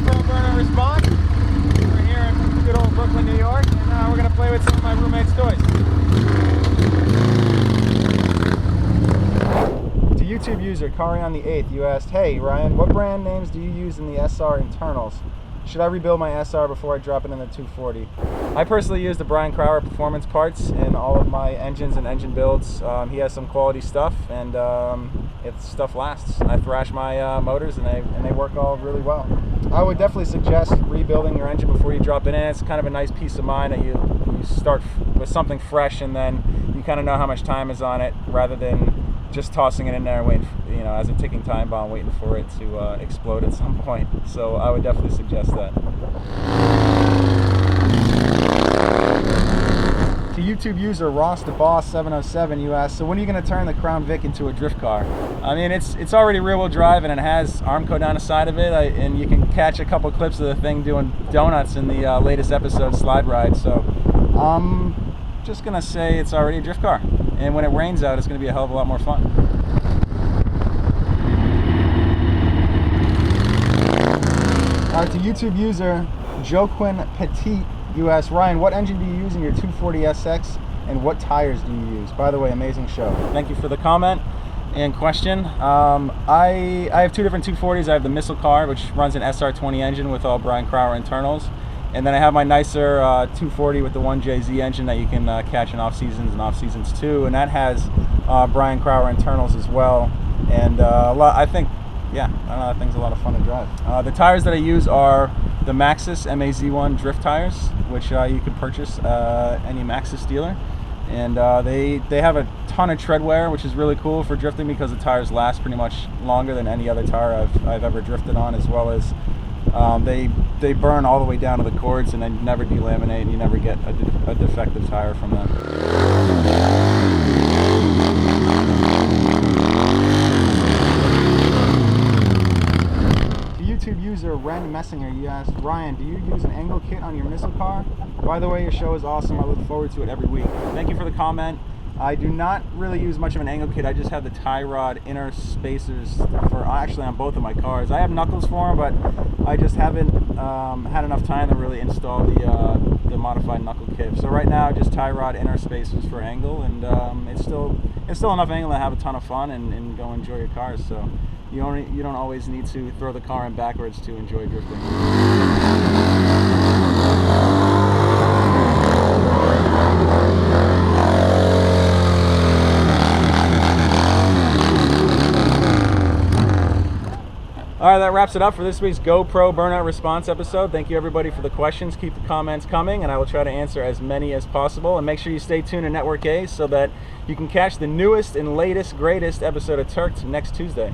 GoPro Burnout Response. We're here in good old Brooklyn, New York, and we're going to play with some of my roommate's toys. To YouTube user Carion8, you asked, "Hey Ryan, what brand names do you use in the SR internals? Should I rebuild my SR before I drop it in the 240? I personally use the Brian Crower performance parts in all of my engines and engine builds. He has some quality stuff, and stuff lasts. I thrash my motors, and they work all really well. I would definitely suggest rebuilding your engine before you drop it in. It's kind of a nice peace of mind that you start with something fresh, and then you kind of know how much time is on it, rather than just tossing it in there and waiting, as a ticking time bomb, waiting for it to explode at some point. So I would definitely suggest that. To YouTube user Ross the Boss 707, you asked, "So when are you going to turn the Crown Vic into a drift car?" I mean, it's already rear-wheel drive, and it has Armco down the side of it, and you can catch a couple clips of the thing doing donuts in the latest episode, Slide Ride. So I'm just going to say it's already a drift car. And when it rains out, it's going to be a hell of a lot more fun. To YouTube user Joaquin Petit, you asked, "Ryan, what engine do you use in your 240SX, and what tires do you use?" By the way, amazing show. Thank you for the comment and question. I have two different 240s. I have the Missile Car, which runs an SR20 engine with all Brian Crower internals. And then I have my nicer 240 with the 1JZ engine that you can catch in off-seasons and off-seasons too. And that has Brian Crower internals as well. And I think that thing's a lot of fun to drive. The tires that I use are the Maxxis MAZ1 drift tires, which you can purchase any Maxxis dealer. And they have a ton of tread wear, which is really cool for drifting, because the tires last pretty much longer than any other tire I've ever drifted on, as well as they burn all the way down to the cords, and they never delaminate, and you never get a defective tire from them. To YouTube user Ren Messinger, you asked, "Ryan, do you use an angle kit on your Missile Car? By the way, your show is awesome. I look forward to it every week." Thank you for the comment. I do not really use much of an angle kit. I just have the tie rod inner spacers on both of my cars. I have knuckles for them, but I just haven't had enough time to really install the modified knuckle kit. So right now, just tie rod inner spacers for angle, and it's still enough angle to have a ton of fun and go enjoy your cars. So you don't always need to throw the car in backwards to enjoy drifting. All right, that wraps it up for this week's GoPro Burnout Response episode. Thank you everybody for the questions. Keep the comments coming, and I will try to answer as many as possible. And make sure you stay tuned to Network A so that you can catch the newest and latest, greatest episode of Tuerck next Tuesday.